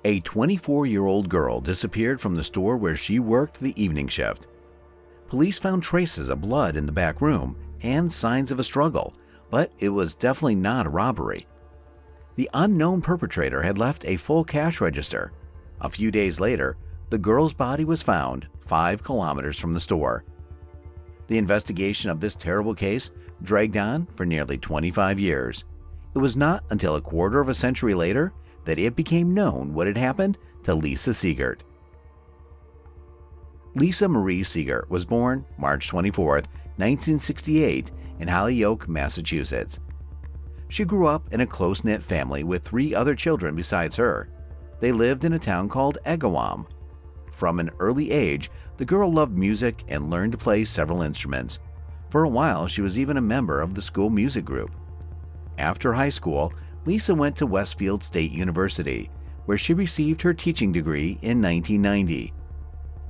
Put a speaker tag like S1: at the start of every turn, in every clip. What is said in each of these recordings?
S1: A 24-year-old girl disappeared from the store where she worked the evening shift. Police found traces of blood in the back room and signs of a struggle, but it was definitely not a robbery. The unknown perpetrator had left a full cash register. A few days later, the girl's body was found 5 kilometers from the store. The investigation of this terrible case dragged on for nearly 25 years. It was not until a quarter of a century later that it became known what had happened to Lisa Ziegert. Lisa Marie Ziegert was born March 24, 1968, in Holyoke, Massachusetts. She grew up in a close-knit family with 3 other children besides her. They lived in a town called Agawam. From an early age, the girl loved music and learned to play several instruments. For a while, she was even a member of the school music group. After high school, Lisa went to Westfield State University, where she received her teaching degree in 1990.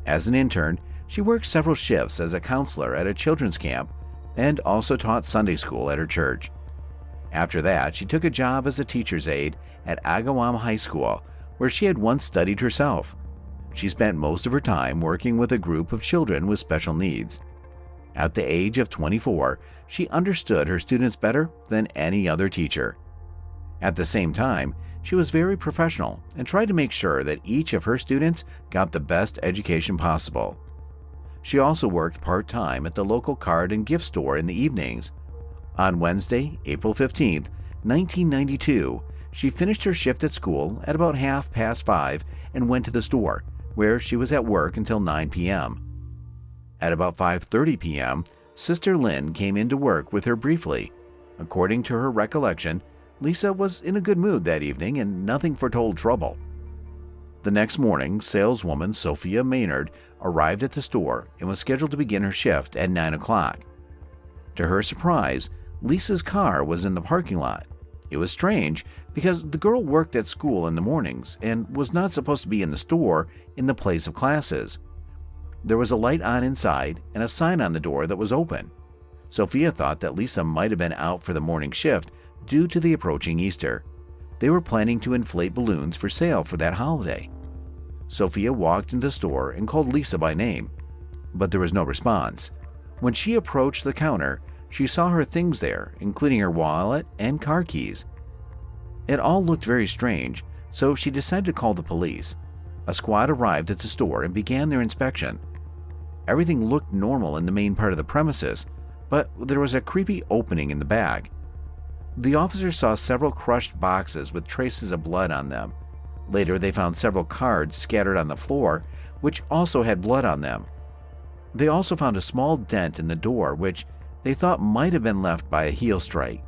S1: As an intern, she worked several shifts as a counselor at a children's camp and also taught Sunday school at her church. After that, she took a job as a teacher's aide at Agawam High School, where she had once studied herself. She spent most of her time working with a group of children with special needs. At the age of 24, she understood her students better than any other teacher. At the same time, she was very professional and tried to make sure that each of her students got the best education possible. She also worked part-time at the local card and gift store in the evenings. On Wednesday, April 15, 1992, she finished her shift at school at about 5:30 and went to the store, where she was at work until 9 p.m. At about 5:30 p.m., Sister Lynn came in to work with her briefly. According to her recollection, Lisa was in a good mood that evening and nothing foretold trouble. The next morning, saleswoman Sophia Maynard arrived at the store and was scheduled to begin her shift at 9 o'clock. To her surprise, Lisa's car was in the parking lot. It was strange because the girl worked at school in the mornings and was not supposed to be in the store in the place of classes. There was a light on inside and a sign on the door that was open. Sophia thought that Lisa might have been out for the morning shift due to the approaching Easter. They were planning to inflate balloons for sale for that holiday. Sophia walked into the store and called Lisa by name, but there was no response. When she approached the counter, she saw her things there, including her wallet and car keys. It all looked very strange, so she decided to call the police. A squad arrived at the store and began their inspection. Everything looked normal in the main part of the premises, but there was a creepy opening in the back. The officers saw several crushed boxes with traces of blood on them. Later, they found several cards scattered on the floor, which also had blood on them. They also found a small dent in the door, which they thought might have been left by a heel strike.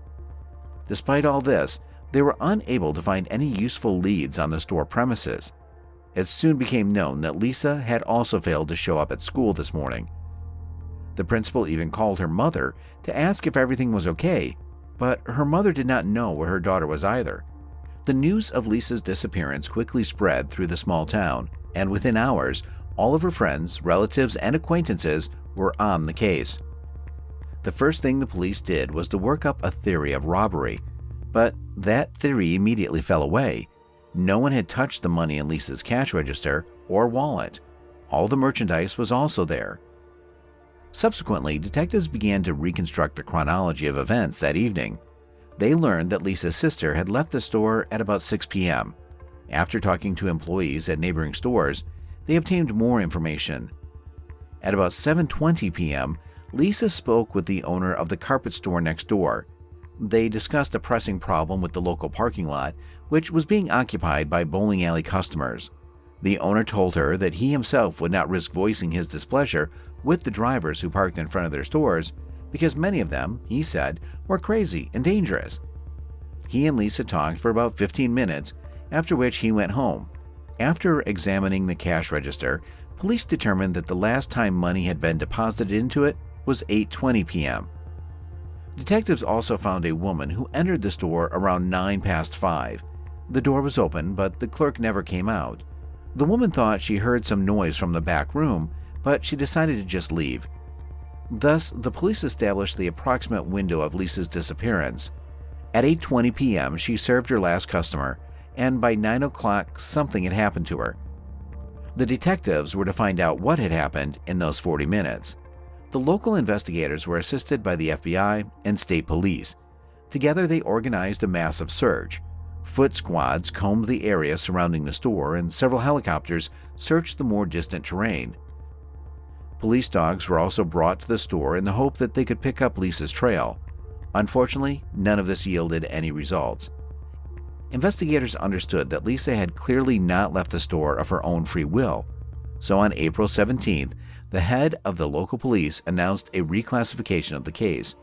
S1: Despite all this, they were unable to find any useful leads on the store premises. It soon became known that Lisa had also failed to show up at school this morning. The principal even called her mother to ask if everything was okay, but her mother did not know where her daughter was either. The news of Lisa's disappearance quickly spread through the small town, and within hours, all of her friends, relatives, and acquaintances were on the case. The first thing the police did was to work up a theory of robbery, but that theory immediately fell away. No one had touched the money in Lisa's cash register or wallet. All the merchandise was also there. Subsequently, detectives began to reconstruct the chronology of events that evening. They learned that Lisa's sister had left the store at about 6 p.m. After talking to employees at neighboring stores, they obtained more information. At about 7:20 p.m., Lisa spoke with the owner of the carpet store next door. They discussed a pressing problem with the local parking lot, which was being occupied by bowling alley customers. The owner told her that he himself would not risk voicing his displeasure with the drivers who parked in front of their stores because many of them, he said, were crazy and dangerous. He and Lisa talked for about 15 minutes, after which he went home. After examining the cash register, police determined that the last time money had been deposited into it was 8:20 p.m. Detectives also found a woman who entered the store around 5:09. The door was open, but the clerk never came out. The woman thought she heard some noise from the back room, but she decided to just leave. Thus, the police established the approximate window of Lisa's disappearance. At 8:20 p.m., she served her last customer, and by 9 o'clock something had happened to her. The detectives were to find out what had happened in those 40 minutes. The local investigators were assisted by the FBI and state police. Together they organized a massive search. Foot squads combed the area surrounding the store, and several helicopters searched the more distant terrain. Police dogs were also brought to the store in the hope that they could pick up Lisa's trail. Unfortunately, none of this yielded any results. Investigators understood that Lisa had clearly not left the store of her own free will. So on April 17th, the head of the local police announced a reclassification of the case.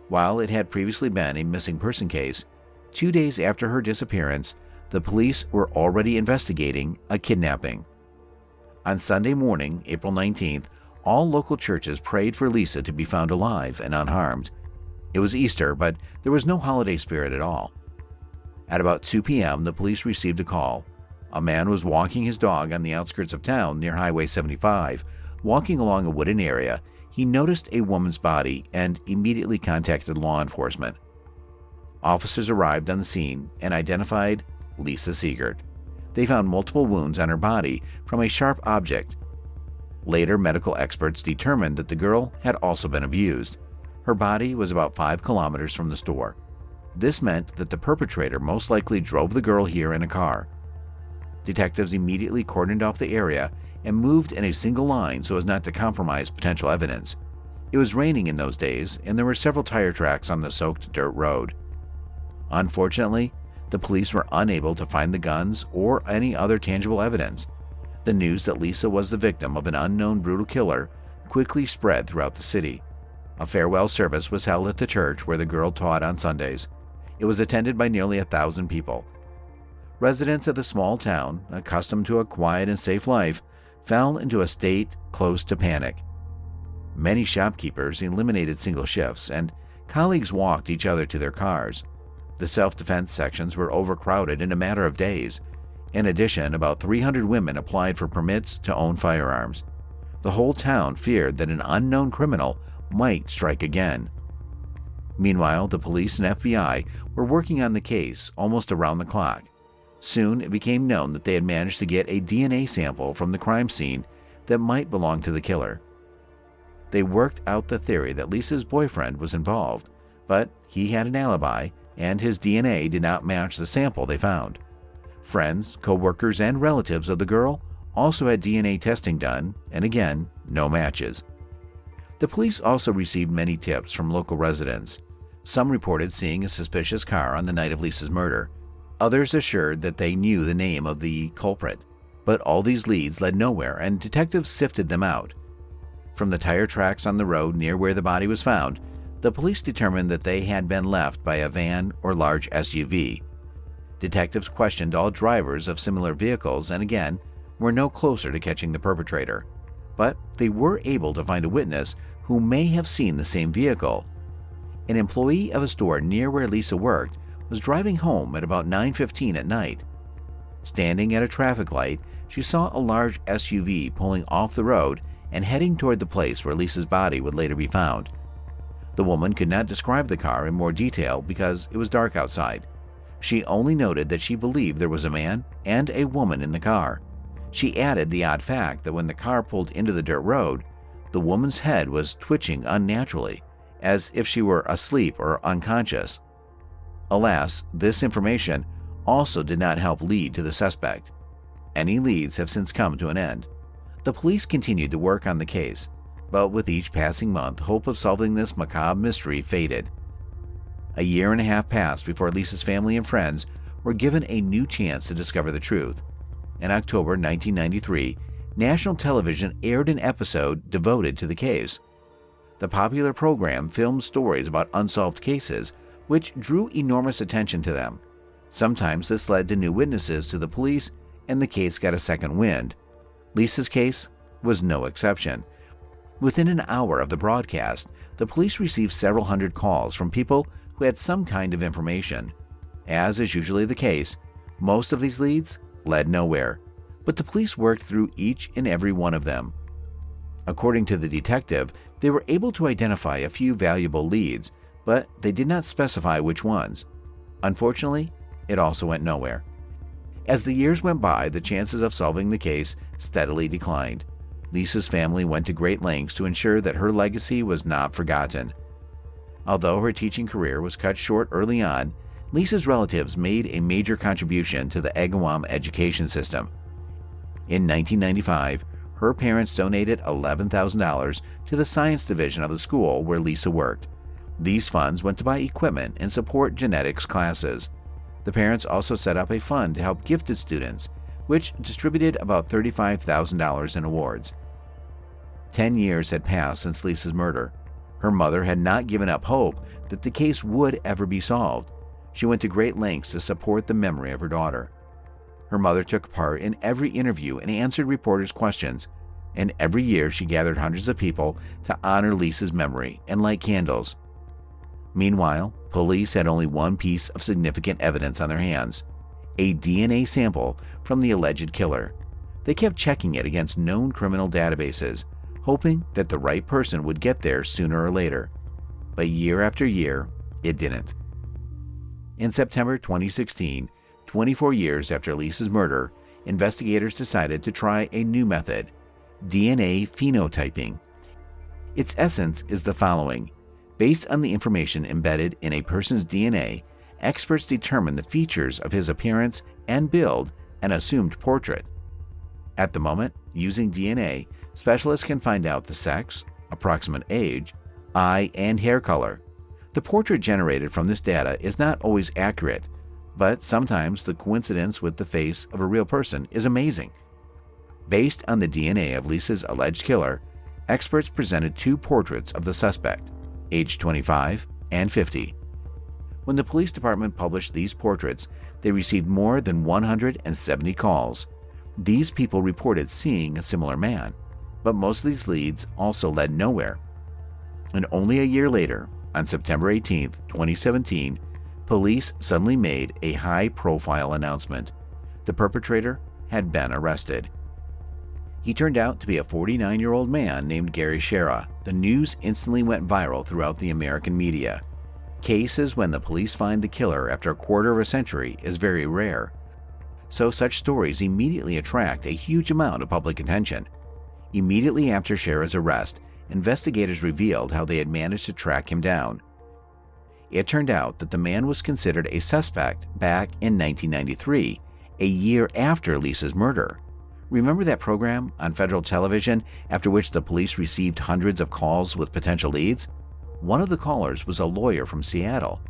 S1: While it had previously been a missing person case, 2 days after her disappearance, the police were already investigating a kidnapping. On Sunday morning, April 19th, all local churches prayed for Lisa to be found alive and unharmed. It was Easter, but there was no holiday spirit at all. At about 2 p.m., the police received a call. A man was walking his dog on the outskirts of town near Highway 75. Walking along a wooded area, he noticed a woman's body and immediately contacted law enforcement. Officers arrived on the scene and identified Lisa Ziegert. They found multiple wounds on her body from a sharp object. Later, medical experts determined that the girl had also been abused. Her body was about 5 kilometers from the store. This meant that the perpetrator most likely drove the girl here in a car. Detectives immediately cordoned off the area and moved in a single line so as not to compromise potential evidence. It was raining in those days, and there were several tire tracks on the soaked dirt road. Unfortunately, the police were unable to find the guns or any other tangible evidence. The news that Lisa was the victim of an unknown brutal killer quickly spread throughout the city. A farewell service was held at the church where the girl taught on Sundays. It was attended by nearly 1,000 people. Residents of the small town, accustomed to a quiet and safe life, fell into a state close to panic. Many shopkeepers eliminated single shifts, and colleagues walked each other to their cars. The self-defense sections were overcrowded in a matter of days. In addition, about 300 women applied for permits to own firearms. The whole town feared that an unknown criminal might strike again. Meanwhile, the police and FBI were working on the case almost around the clock. Soon, it became known that they had managed to get a DNA sample from the crime scene that might belong to the killer. They worked out the theory that Lisa's boyfriend was involved, but he had an alibi, and his DNA did not match the sample they found. Friends, co-workers, and relatives of the girl also had DNA testing done, and again, no matches. The police also received many tips from local residents. Some reported seeing a suspicious car on the night of Lisa's murder. Others assured that they knew the name of the culprit. But all these leads led nowhere, and detectives sifted them out. From the tire tracks on the road near where the body was found, the police determined that they had been left by a van or large SUV. Detectives questioned all drivers of similar vehicles and again, were no closer to catching the perpetrator. But they were able to find a witness who may have seen the same vehicle. An employee of a store near where Lisa worked was driving home at about 9:15 at night. Standing at a traffic light, she saw a large SUV pulling off the road and heading toward the place where Lisa's body would later be found. The woman could not describe the car in more detail because it was dark outside. She only noted that she believed there was a man and a woman in the car. She added the odd fact that when the car pulled into the dirt road, the woman's head was twitching unnaturally, as if she were asleep or unconscious. Alas, this information also did not help lead to the suspect. Any leads have since come to an end. The police continued to work on the case, but with each passing month, hope of solving this macabre mystery faded. A year and a half passed before Lisa's family and friends were given a new chance to discover the truth. In October 1993, national television aired an episode devoted to the case. The popular program filmed stories about unsolved cases, which drew enormous attention to them. Sometimes this led to new witnesses to the police, and the case got a second wind. Lisa's case was no exception. Within an hour of the broadcast, the police received several hundred calls from people who had some kind of information. As is usually the case, most of these leads led nowhere, but the police worked through each and every one of them. According to the detective, they were able to identify a few valuable leads, but they did not specify which ones. Unfortunately, it also went nowhere. As the years went by, the chances of solving the case steadily declined. Lisa's family went to great lengths to ensure that her legacy was not forgotten. Although her teaching career was cut short early on, Lisa's relatives made a major contribution to the Agawam education system. In 1995, her parents donated $11,000 to the science division of the school where Lisa worked. These funds went to buy equipment and support genetics classes. The parents also set up a fund to help gifted students, which distributed about $35,000 in awards. 10 years had passed since Lisa's murder. Her mother had not given up hope that the case would ever be solved. She went to great lengths to support the memory of her daughter. Her mother took part in every interview and answered reporters' questions, and every year she gathered hundreds of people to honor Lisa's memory and light candles. Meanwhile, police had only one piece of significant evidence on their hands: a DNA sample from the alleged killer. They kept checking it against known criminal databases, hoping that the right person would get there sooner or later. But year after year, it didn't. In September 2016, 24 years after Lisa's murder, investigators decided to try a new method: DNA phenotyping. Its essence is the following. Based on the information embedded in a person's DNA, experts determine the features of his appearance and build an assumed portrait. At the moment, using DNA, specialists can find out the sex, approximate age, eye, and hair color. The portrait generated from this data is not always accurate, but sometimes the coincidence with the face of a real person is amazing. Based on the DNA of Lisa's alleged killer, experts presented two portraits of the suspect, age 25 and 50. When the police department published these portraits, they received more than 170 calls. These people reported seeing a similar man, but most of these leads also led nowhere. And only a year later, on September 18, 2017, police suddenly made a high-profile announcement. The perpetrator had been arrested. He turned out to be a 49-year-old man named Gary Shera. The news instantly went viral throughout the American media. Cases when the police find the killer after a quarter of a century is very rare, so such stories immediately attract a huge amount of public attention. Immediately after Shera's arrest, investigators revealed how they had managed to track him down. It turned out that the man was considered a suspect back in 1993, a year after Lisa's murder. Remember that program on federal television after which the police received hundreds of calls with potential leads? One of the callers was a lawyer from Seattle.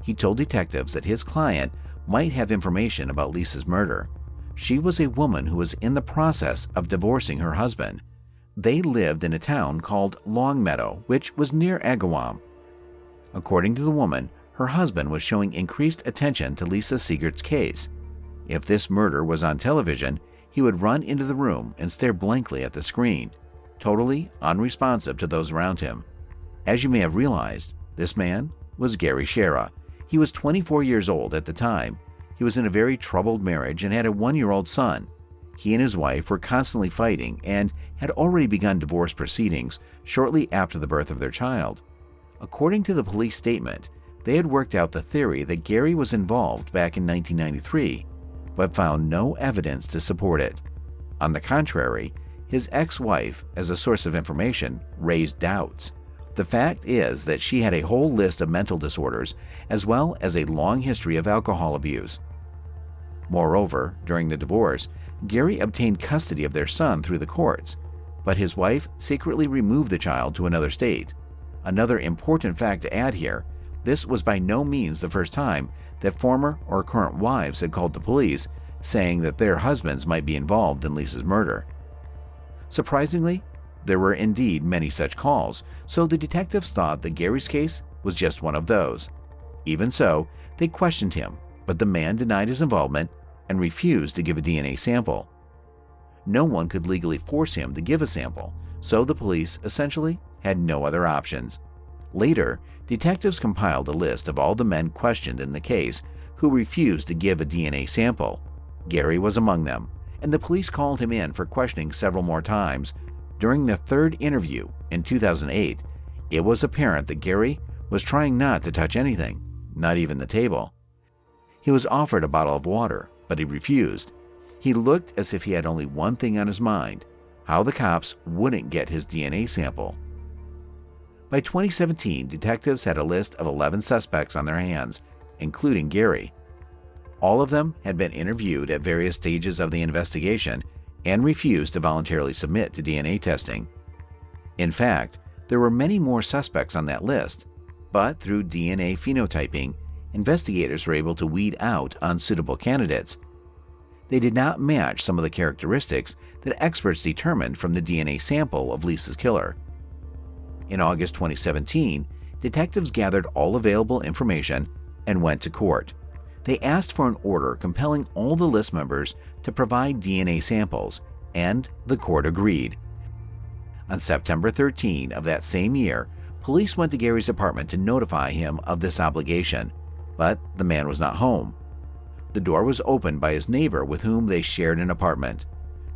S1: He told detectives that his client might have information about Lisa's murder. She was a woman who was in the process of divorcing her husband. They lived in a town called Longmeadow, which was near Agawam. According to the woman, her husband was showing increased attention to Lisa Ziegert's case. If this murder was on television, he would run into the room and stare blankly at the screen, totally unresponsive to those around him. As you may have realized, this man was Gary Shera. He was 24 years old at the time. He was in a very troubled marriage and had a 1-year-old son. He and his wife were constantly fighting and had already begun divorce proceedings shortly after the birth of their child. According to the police statement, they had worked out the theory that Gary was involved back in 1993, but found no evidence to support it. On the contrary, his ex-wife, as a source of information, raised doubts. The fact is that she had a whole list of mental disorders as well as a long history of alcohol abuse. Moreover, during the divorce, Gary obtained custody of their son through the courts, but his wife secretly removed the child to another state. Another important fact to add here, this was by no means the first time that former or current wives had called the police saying that their husbands might be involved in Lisa's murder. Surprisingly, there were indeed many such calls, so the detectives thought that Gary's case was just one of those. Even so, they questioned him, but the man denied his involvement and refused to give a DNA sample. No one could legally force him to give a sample, so the police essentially had no other options. Later, detectives compiled a list of all the men questioned in the case who refused to give a DNA sample. Gary was among them, and the police called him in for questioning several more times. During the third interview in 2008, it was apparent that Gary was trying not to touch anything, not even the table. He was offered a bottle of water, but he refused. He looked as if he had only one thing on his mind: how the cops wouldn't get his DNA sample. By 2017, detectives had a list of 11 suspects on their hands, including Gary. All of them had been interviewed at various stages of the investigation and refused to voluntarily submit to DNA testing. In fact, there were many more suspects on that list, but through DNA phenotyping, investigators were able to weed out unsuitable candidates. They did not match some of the characteristics that experts determined from the DNA sample of Lisa's killer. In August 2017, detectives gathered all available information and went to court. They asked for an order compelling all the list members to provide DNA samples, and the court agreed. On September 13 of that same year, police went to Gary's apartment to notify him of this obligation, but the man was not home. The door was opened by his neighbor with whom they shared an apartment.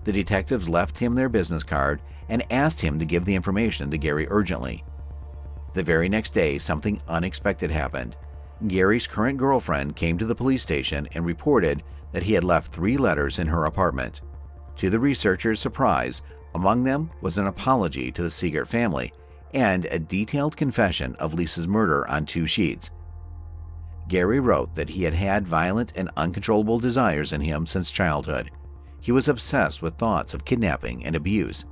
S1: The detectives left him their business card and asked him to give the information to Gary urgently. The very next day, something unexpected happened. Gary's current girlfriend came to the police station and reported that he had left 3 letters in her apartment. To the researchers' surprise, among them was an apology to the Ziegert family and a detailed confession of Lisa's murder on 2 sheets. Gary wrote that he had had violent and uncontrollable desires in him since childhood. He was obsessed with thoughts of kidnapping and abuse.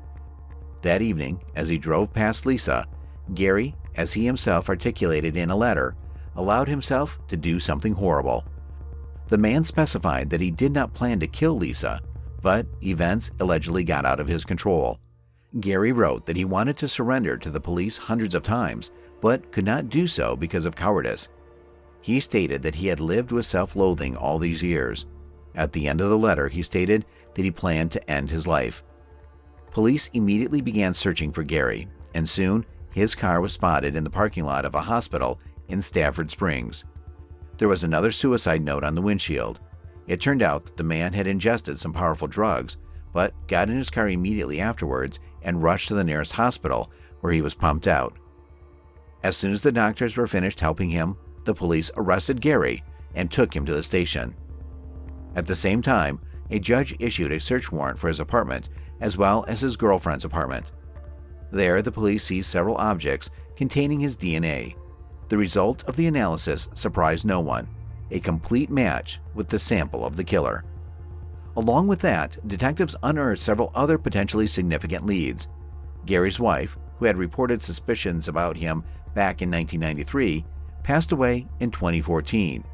S1: That evening, as he drove past Lisa, Gary, as he himself articulated in a letter, allowed himself to do something horrible. The man specified that he did not plan to kill Lisa, but events allegedly got out of his control. Gary wrote that he wanted to surrender to the police hundreds of times, but could not do so because of cowardice. He stated that he had lived with self-loathing all these years. At the end of the letter, he stated that he planned to end his life. Police immediately began searching for Gary, and soon his car was spotted in the parking lot of a hospital in Stafford Springs. There was another suicide note on the windshield. It turned out that the man had ingested some powerful drugs, but got in his car immediately afterwards and rushed to the nearest hospital, where he was pumped out. As soon as the doctors were finished helping him, the police arrested Gary and took him to the station. At the same time, a judge issued a search warrant for his apartment as well as his girlfriend's apartment. There, the police seized several objects containing his DNA. The result of the analysis surprised no one: a complete match with the sample of the killer. Along with that, detectives unearthed several other potentially significant leads. Gary's wife, who had reported suspicions about him back in 1993, passed away in 2014.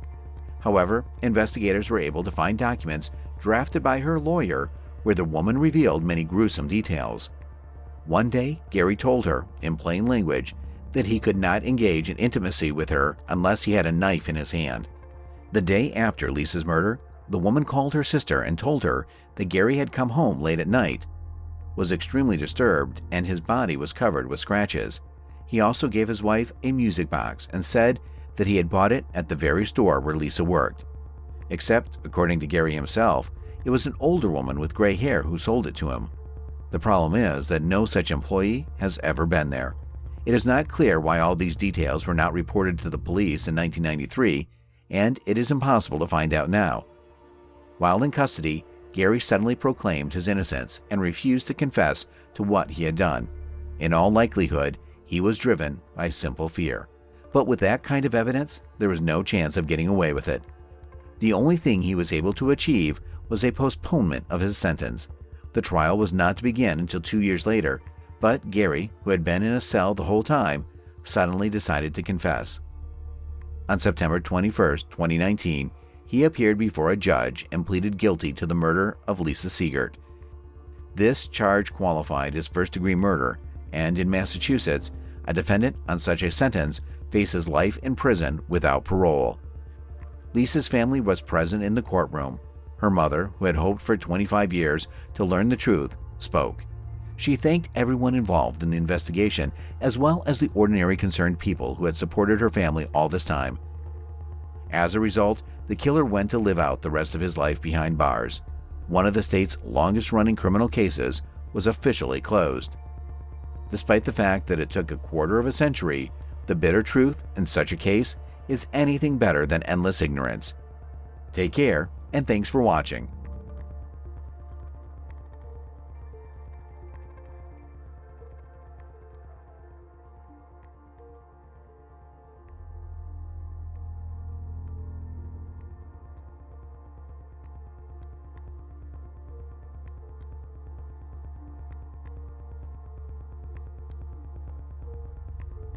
S1: However, investigators were able to find documents drafted by her lawyer where the woman revealed many gruesome details. One day, Gary told her, in plain language, that he could not engage in intimacy with her unless he had a knife in his hand. The day after Lisa's murder, the woman called her sister and told her that Gary had come home late at night, was extremely disturbed, and his body was covered with scratches. He also gave his wife a music box and said that he had bought it at the very store where Lisa worked. Except, according to Gary himself, it was an older woman with gray hair who sold it to him. The problem is that no such employee has ever been there. It is not clear why all these details were not reported to the police in 1993, and it is impossible to find out now. While in custody, Gary suddenly proclaimed his innocence and refused to confess to what he had done. In all likelihood, he was driven by simple fear. But with that kind of evidence, there was no chance of getting away with it. The only thing he was able to achieve was a postponement of his sentence. The trial was not to begin until 2 years later, but Gary, who had been in a cell the whole time, suddenly decided to confess. On September 21, 2019, he appeared before a judge and pleaded guilty to the murder of Lisa Ziegert. This charge qualified as first-degree murder, and in Massachusetts, a defendant on such a sentence faces life in prison without parole. Lisa's family was present in the courtroom. Her mother, who had hoped for 25 years to learn the truth, spoke. She thanked everyone involved in the investigation, as well as the ordinary concerned people who had supported her family all this time. As a result, the killer went to live out the rest of his life behind bars. One of the state's longest-running criminal cases was officially closed. Despite the fact that it took a quarter of a century, the bitter truth in such a case is anything better than endless ignorance. Take care and thanks for watching.